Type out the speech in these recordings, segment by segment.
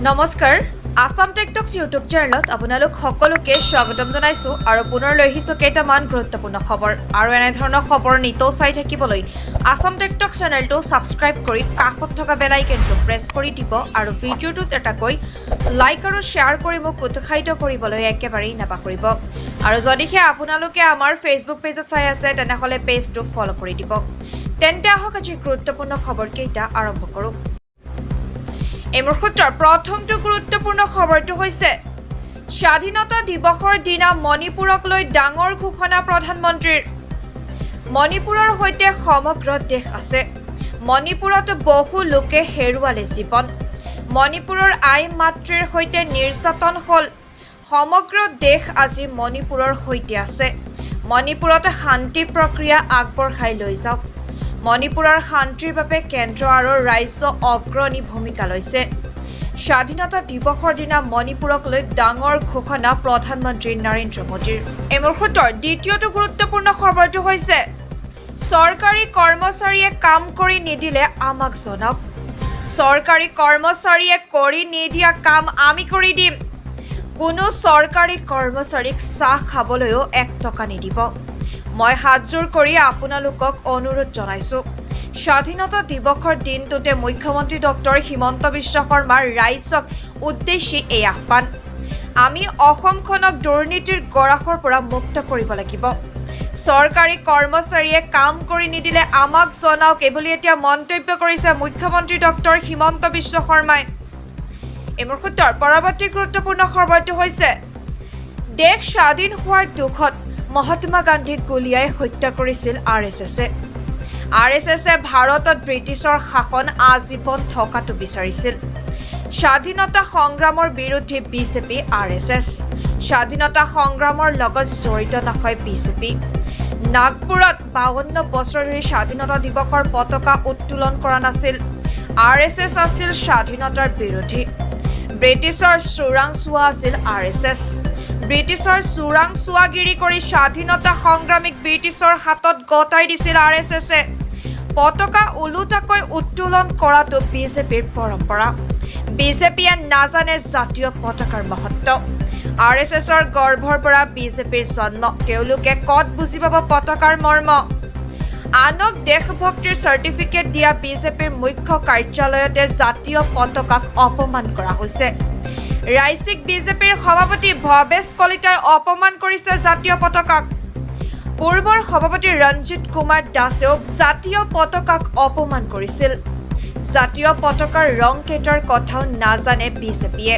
নমস্কাৰ আসাম টেকটক্স ইউটিউব চেনেলত আপোনালোক সকলোকে স্বাগতম জনাইছো আৰু পুনৰ লৈ আহিছো কেইটামান গুৰুত্বপূৰ্ণ খবৰ আৰু এনে ধৰণৰ খবৰ নিতৌ চাই থাকিবলৈ আসাম টেকটক্স চেনেলটো সাবস্ক্ৰাইব কৰি কাষত থকা বেল আইকনটো প্ৰেছ কৰি দিব আৰু ভিডিঅ'টোত এটাকৈ লাইক আৰু শ্বেয়াৰ কৰি মোক উৎসাহিত কৰিবলৈ একেবাৰে নাপাহৰিব আৰু যদিহে আপোনালোকে আমাৰ ফেচবুক পেজত চাই আছে তেনেহলে পেজটো ফলো কৰি দিব তেন্তে আহক আজি গুৰুত্বপূৰ্ণ খবৰকেইটা আৰম্ভ কৰোঁ এই মুহূৰ্তৰ প্ৰথমটো গুৰুত্বপূৰ্ণ খবৰটো হৈছে স্বাধীনতা দিৱসৰ দিনা মণিপুৰক লৈ ডাঙৰ ঘোষণা প্ৰধানমন্ত্ৰীৰ মণিপুৰৰ সৈতে সমগ্ৰ দেশ আছে মণিপুৰত বহু লোকে হেৰুৱালে জীৱন মণিপুৰৰ আই মাতৃৰ সৈতে নিৰ্যাতন হ'ল সমগ্ৰ দেশ আজি মণিপুৰৰ সৈতে আছে মণিপুৰত শান্তি প্ৰক্ৰিয়া আগবঢ়াই লৈ যাওক মণিপুৰৰ শান্তিৰ বাবে কেন্দ্ৰ আৰু ৰাজ্য অগ্ৰণী ভূমিকা লৈছে স্বাধীনতা দিৱসৰ দিনা মণিপুৰক লৈ ডাঙৰ ঘোষণা প্ৰধানমন্ত্ৰী নৰেন্দ্ৰ মোদীৰ এই মুহূৰ্তৰ দ্বিতীয়টো গুৰুত্বপূৰ্ণ খবৰটো হৈছে চৰকাৰী কৰ্মচাৰীয়ে কাম কৰি নিদিলে আমাক জনাওক চৰকাৰী কৰ্মচাৰীয়ে কৰি নিদিয়া কাম আমি কৰি দিম কোনো চৰকাৰী কৰ্মচাৰীক চাহ খাবলৈও 1 টকা নিদিব মই হাতজোৰ কৰি আপোনালোকক অনুৰোধ জনাইছো স্বাধীনতা দিৱসৰ দিনটোতে মুখ্যমন্ত্ৰী ডক্টৰ হিমন্ত বিশ্ব শৰ্মাৰ ৰাইজক উদ্দেশ্যি এই আহ্বান আমি অসমখনক দুৰ্নীতিৰ গৰাখৰ পৰা মুক্ত কৰিব লাগিব চৰকাৰী কৰ্মচাৰীয়ে কাম কৰি নিদিলে আমাক জনাওক বুলি এতিয়া মন্তব্য কৰিছে মুখ্যমন্ত্ৰী ডক্টৰ হিমন্ত বিশ্ব শৰ্মাই এই মুহূৰ্তৰ পৰৱৰ্তী গুৰুত্বপূৰ্ণ খবৰটো হৈছে দেশ স্বাধীন হোৱাৰ দুখত মহাত্মা গান্ধীক গুলিয়াই হত্যা কৰিছিল আৰএছএছে ভাৰতত ব্ৰিটিছৰ শাসন আজীৱন থকাটো বিচাৰিছিল স্বাধীনতা সংগ্ৰামৰ বিৰুদ্ধে বিজেপি আৰএছএছ স্বাধীনতা সংগ্ৰামৰ লগত জড়িত নহয় বিজেপি নাগপুৰত 52 বছৰ ধৰি স্বাধীনতা দিৱসৰ পতাকা উত্তোলন কৰা নাছিল আৰএছএছ আছিল স্বাধীনতাৰ বিৰোধী ব্ৰিটিছৰ চোৰাংচোৱা আছিল আৰএছএছ ব্ৰিটিছৰ চোৰাংচোৱাগিৰি কৰি স্বাধীনতা সংগ্ৰামীক ব্ৰিটিছৰ হাতত গতাই দিছিল আৰএছএছে পতাকা ওলোটাকৈ উত্তোলন কৰাটো বিজেপিৰ পৰম্পৰা বিজেপিয়ে নাজানে জাতীয় পতাকাৰ মহত্ব আৰএছএছৰ গৰ্ভৰ পৰা বিজেপিৰ জন্ম তেওঁলোকে কত বুজি পাব পতাকাৰ মৰ্ম আনক দেশভক্তিৰ চাৰ্টিফিকেট দিয়া বিজেপিৰ মুখ্য কাৰ্যালয়তে জাতীয় পতাকাক অপমান কৰা হৈছে ৰাজ্যিক বিজেপিৰ সভাপতি ভৱেশ কলিতাই অপমান কৰিছে জাতীয় পতাকাক পূৰ্বৰ সভাপতি ৰঞ্জিত কুমাৰ দাসেও জাতীয় পতাকাক অপমান কৰিছিল জাতীয় পতাকাৰ ৰং কেইটাৰ কথাও নাজানে বিজেপিয়ে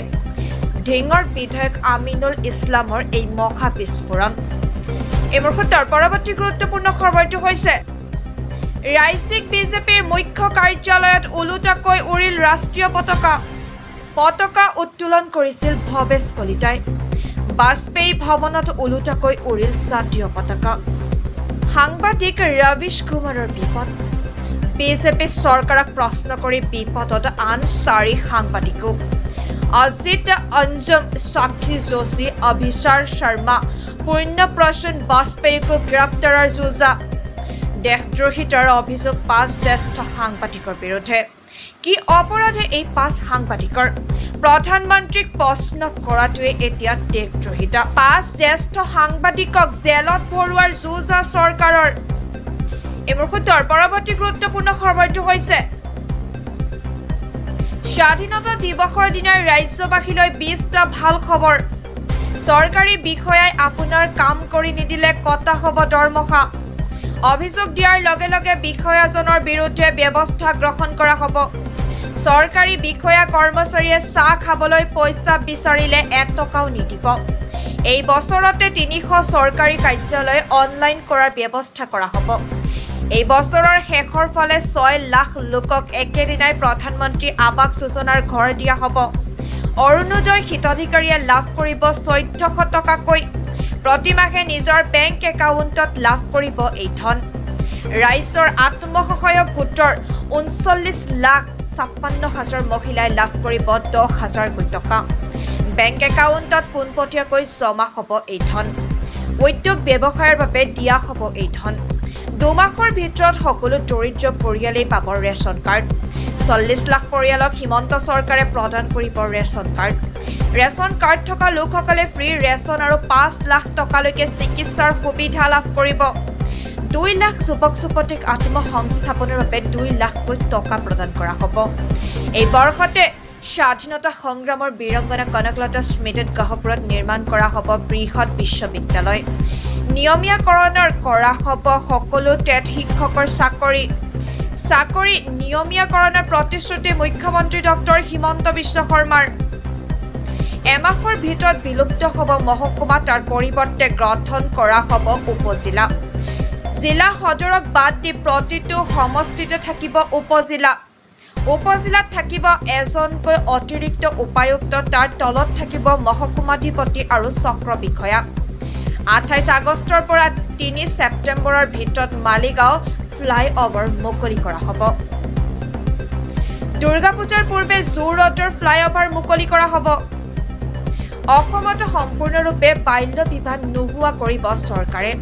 ঢিঙৰ বিধায়ক আমিনুল ইছলামৰ এই মহা বিস্ফোৰণ এই মুহূৰ্তৰ পৰৱৰ্তী গুৰুত্বপূৰ্ণ খবৰটো হৈছে ৰাজ্যিক বিজেপিৰ মুখ্য কাৰ্যালয়ত ওলোটাকৈ উৰিল ৰাষ্ট্ৰীয় পতাকা উত্তোলন কৰিছিল ভৱেশ কলিতাই বাজপেয়ী ভৱনত ওলোটাকৈ উৰিল জাতীয় পতাকা সাংবাদিক ৰবিশ কুমাৰৰ বিপদ বিজেপি চৰকাৰক প্ৰশ্ন কৰি বিপদত আন 4 সাংবাদিকো অজিত অঞ্জম সাক্ষী যোশী অভিষাৰ শৰ্মা পূৰ্ণপ্ৰসন্ন বাজপেয়ীকো গ্ৰেপ্তাৰৰ যোজা দেশদ্ৰোহিতাৰ অভিযোগ 5 জ্যেষ্ঠ সাংবাদিকৰ বিৰুদ্ধে কি অপৰাধে এই 5 সাংবাদিকৰ প্ৰধানমন্ত্ৰীক প্ৰশ্ন কৰাটোৱে এতিয়া দেশদ্ৰোহিতা 5 জ্যেষ্ঠ সাংবাদিকক জেলত ভৰোৱাৰ যোজা চৰকাৰৰ এই মুহূৰ্তৰ পৰৱৰ্তী গুৰুত্বপূৰ্ণ খবৰটো হৈছে স্বাধীনতা দিৱসৰ দিনা ৰাজ্যবাসীলৈ 20টা ভাল খবৰ চৰকাৰী বিষয়াই আপোনাৰ কাম কৰি নিদিলে কটা হ'ব দৰমহা অভিযোগ দিয়াৰ লগে লগে বিষয়াজনৰ বিৰুদ্ধে ব্যৱস্থা গ্ৰহণ কৰা হ'ব চৰকাৰী বিষয়া কৰ্মচাৰীয়ে চাহ খাবলৈ পইচা বিচাৰিলে 1 টকাও নিদিব এই বছৰতে 300 চৰকাৰী কাৰ্যালয় অনলাইন কৰাৰ ব্যৱস্থা কৰা হ'ব এই বছৰৰ শেষৰ ফালে 6 লাখ লোকক একেদিনাই প্ৰধানমন্ত্ৰী আৱাস যোজনাৰ ঘৰ দিয়া হ'ব অৰুণোদয় হিতাধিকাৰীয়ে লাভ কৰিব 1400 টকাকৈ প্ৰতিমাহে নিজৰ বেংক একাউণ্টত লাভ কৰিব এই ধন ৰাজ্যৰ আত্মসহায়ক গোটৰ 39,56,000 মহিলাই লাভ কৰিব 10,000 টকা বেংক একাউণ্টত পোনপটীয়াকৈ জমা হ'ব এই ধন উদ্যোগ ব্যৱসায়ৰ বাবে দিয়া হ'ব এই ধন 2 মাহৰ ভিতৰত সকলো দৰিদ্ৰ পৰিয়ালেই পাব ৰেচন কাৰ্ড 40 লাখ পৰিয়ালক হিমন্ত চৰকাৰে প্ৰদান কৰিব ৰেচন কাৰ্ড থকা লোকসকলে ফ্ৰী ৰেচন আৰু 5 লাখ টকালৈকে চিকিৎসাৰ সুবিধা লাভ কৰিব 2 লাখ যুৱক-যুৱতীক আত্মসংস্থাপনৰ বাবে 2 লাখকৈ টকা প্ৰদান কৰা হ'ব এই বৰ্ষতে স্বাধীনতা সংগ্ৰামৰ বীৰংগনা কনকলতা স্মৃতিত গহপুৰত নিৰ্মাণ কৰা হ'ব বৃহৎ বিশ্ববিদ্যালয় নিয়মীয়াকৰণৰ কৰা হ'ব সকলো টেট শিক্ষকৰ চাকৰি নিয়মীয়াকৰণৰ প্ৰতিশ্ৰুতি মুখ্যমন্ত্ৰী ডক্টৰ হিমন্ত বিশ্ব শৰ্মাৰ এমাহৰ ভিতৰত বিলুপ্ত হ'ব মহকুমা তাৰ পৰিৱৰ্তে গঠন কৰা হ'ব উপজিলা জিলা সদৰক বাদ দি প্ৰতিটো সমষ্টিতে থাকিব উপজিলাত থাকিব এজনকৈ অতিৰিক্ত উপায়ুক্ত তাৰ তলত থাকিব মহকুমাধিপতি আৰু চক্ৰ বিষয়া 28 আগষ্টৰ পৰা 3 ছেপ্টেম্বৰৰ ভিতৰত মালিগাঁও ফ্লাইঅভাৰ মুকলি কৰা হ'ব দুৰ্গা পূজাৰ পূৰ্বে জু ৰোডৰ ফ্লাইঅভাৰ মুকলি কৰা হ'ব অসমত সম্পূৰ্ণৰূপে বাল্য বিবাহ নোহোৱা কৰিব চৰকাৰে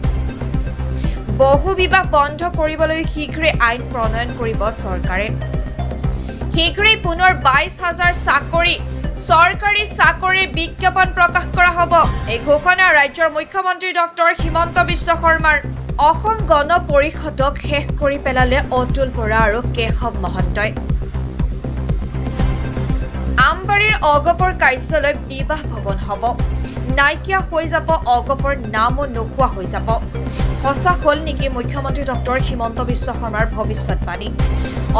বহু বিবাহ বন্ধ কৰিবলৈ শীঘ্ৰে আইন প্ৰণয়ন কৰিব চৰকাৰে শীঘ্ৰে পুনৰ 22,000 চৰকাৰী চাকৰিৰ বিজ্ঞাপন প্ৰকাশ কৰা হ'ব এই ঘোষণা ৰাজ্যৰ মুখ্যমন্ত্ৰী ডক্টৰ হিমন্ত বিশ্ব শৰ্মাৰ অসম গণ পৰিষদক শেষ কৰি পেলালে অতুল বৰা আৰু কেশৱ মহন্তই আমবাৰীৰ অগপৰ কাৰ্যালয় বিবাহ ভৱন হ'ব নাইকিয়া হৈ যাব অগপৰ নামো নোহোৱা হৈ যাব সঁচা হ'ল নেকি মুখ্যমন্ত্ৰী ডক্টৰ হিমন্ত বিশ্ব শৰ্মাৰ ভৱিষ্যতবাণী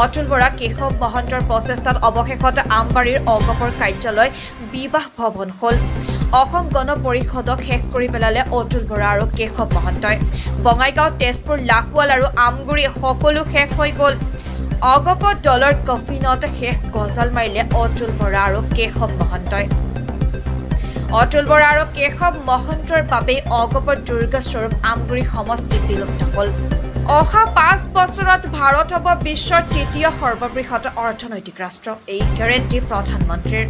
অতুল বৰা কেশৱ মহন্তৰ প্ৰচেষ্টাত অৱশেষত আমবাৰীৰ অগপৰ কাৰ্যালয় বিবাহ ভৱন হ'ল অসম গণ পৰিষদক শেষ কৰি পেলালে অতুল বৰা আৰু কেশৱ মহন্তই বঙাইগাঁও তেজপুৰ লাখোৱাল আৰু আমগুৰি সকলো শেষ হৈ গ'ল অগপ দলৰ কফিনত শেষ গজাল মাৰিলে অতুল বৰা আৰু কেশৱ মহন্তই অতুল বৰা আৰু কেশৱ মহন্তৰ বাবে অগপৰ দুৰ্গস্বৰূপ আমগুৰি সমষ্টি বিলুপ্ত হ'ল অহা 5 বছৰত ভাৰত হ'ব বিশ্বৰ তৃতীয় সৰ্ববৃহৎ অৰ্থনৈতিক ৰাষ্ট্ৰ এই গেৰেণ্টি প্ৰধানমন্ত্ৰীৰ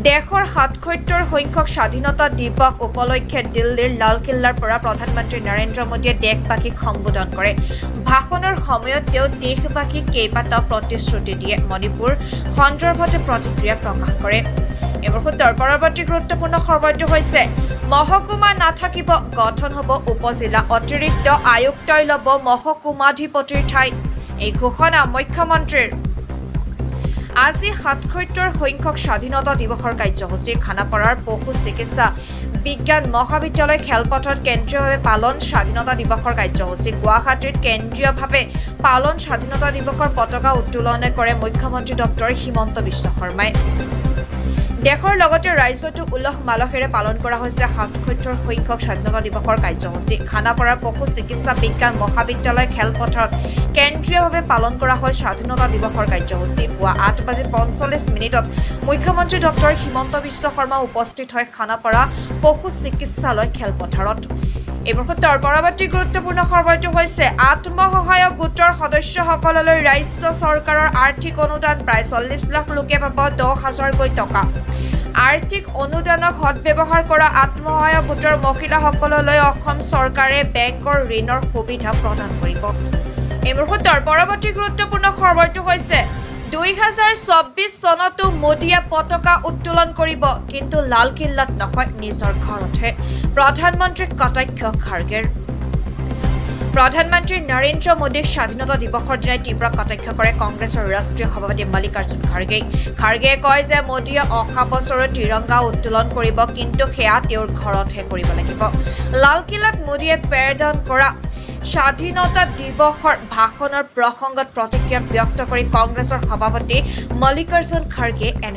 দেশৰ ৭৭ সংখ্যক স্বাধীনতা দিৱস উপলক্ষে দিল্লীৰ লালকিল্লাৰ পৰা প্ৰধানমন্ত্ৰী নৰেন্দ্ৰ মোদীয়ে দেশবাসীক সম্বোধন কৰে ভাষণৰ সময়ত তেওঁ দেশবাসীক কেইবাটাও প্ৰতিশ্ৰুতি দিয়ে মণিপুৰ সন্দৰ্ভত প্ৰতিক্ৰিয়া প্ৰকাশ কৰে এমুহূৰ্তৰ পৰৱৰ্তী গুৰুত্বপূৰ্ণ খবৰটো হৈছে মহকুমা নাথাকিব গঠন হ'ব উপজিলা অতিৰিক্ত আয়ুক্তই ল'ব মহকুমাধিপতিৰ ঠাই এই ঘোষণা মুখ্যমন্ত্ৰীৰ আজি ৭৭ সংখ্যক স্বাধীনতা দিৱসৰ কাৰ্যসূচী খানাপাৰাৰ পশু চিকিৎসা বিজ্ঞান মহাবিদ্যালয় খেলপথাৰত কেন্দ্ৰীয়ভাৱে পালন স্বাধীনতা দিৱসৰ কাৰ্যসূচী গুৱাহাটীত কেন্দ্ৰীয়ভাৱে পালন স্বাধীনতা দিৱসৰ পতাকা উত্তোলন কৰে মুখ্যমন্ত্ৰী ডক্টৰ হিমন্ত বিশ্ব শৰ্মাই দেশৰ লগতে ৰাজ্যতো উলহ মালহেৰে পালন কৰা হৈছে ৭৭ সংখ্যক স্বাধীনতা দিৱসৰ কাৰ্যসূচী খানাপাৰাৰ পশু চিকিৎসা বিজ্ঞান মহাবিদ্যালয় খেলপথাৰত কেন্দ্ৰীয়ভাৱে পালন কৰা হয় স্বাধীনতা দিৱসৰ কাৰ্যসূচী পুৱা 8:45 মুখ্যমন্ত্ৰী ডক্টৰ হিমন্ত বিশ্ব শৰ্মা উপস্থিত হয় খানাপাৰা পশু চিকিৎসালয় খেলপথাৰত এই মুহূৰ্তৰ পৰৱৰ্তী গুৰুত্বপূৰ্ণ খবৰটো হৈছে আত্মসহায়ক গোটৰ সদস্যসকললৈ ৰাজ্য চৰকাৰৰ আৰ্থিক অনুদান প্ৰায় 40 লাখ লোকে পাব 10,000কৈ টকা আৰ্থিক অনুদানক সদ্ব্যৱহাৰ কৰা আত্মসহায়ক গোটৰ মহিলাসকললৈ অসম চৰকাৰে বেংকৰ ঋণৰ সুবিধা প্ৰদান কৰিব এই মুহূৰ্তৰ পৰৱৰ্তী গুৰুত্বপূৰ্ণ খবৰটো হৈছে 2024 চনতো মোদীয়ে পতাকা উত্তোলন কৰিব কিন্তু লালকিল্লাত নহয় নিজৰ ঘৰতহে প্ৰধানমন্ত্ৰীক কটাক্ষ খাৰ্গেৰ প্ৰধানমন্ত্ৰী নৰেন্দ্ৰ মোদীক স্বাধীনতা দিৱসৰ দিনাই তীব্ৰ কটাক্ষ কৰে কংগ্ৰেছৰ ৰাষ্ট্ৰীয় সভাপতি মল্লিকাৰ্জুন খাৰ্গেয়ে কয় যে মোদীয়ে অহা বছৰত তিৰংগা উত্তোলন কৰিব কিন্তু সেয়া তেওঁৰ ঘৰতহে কৰিব লাগিব লালকিল্লাত মোদীয়ে পেৰেডন কৰা স্বাধীনতা দিৱসৰ ভাষণৰ প্ৰসংগত প্ৰতিক্ৰিয়া ব্যক্ত কৰি কংগ্ৰেছৰ সভাপতি মল্লিকাৰ্জুন খাৰ্গে এনে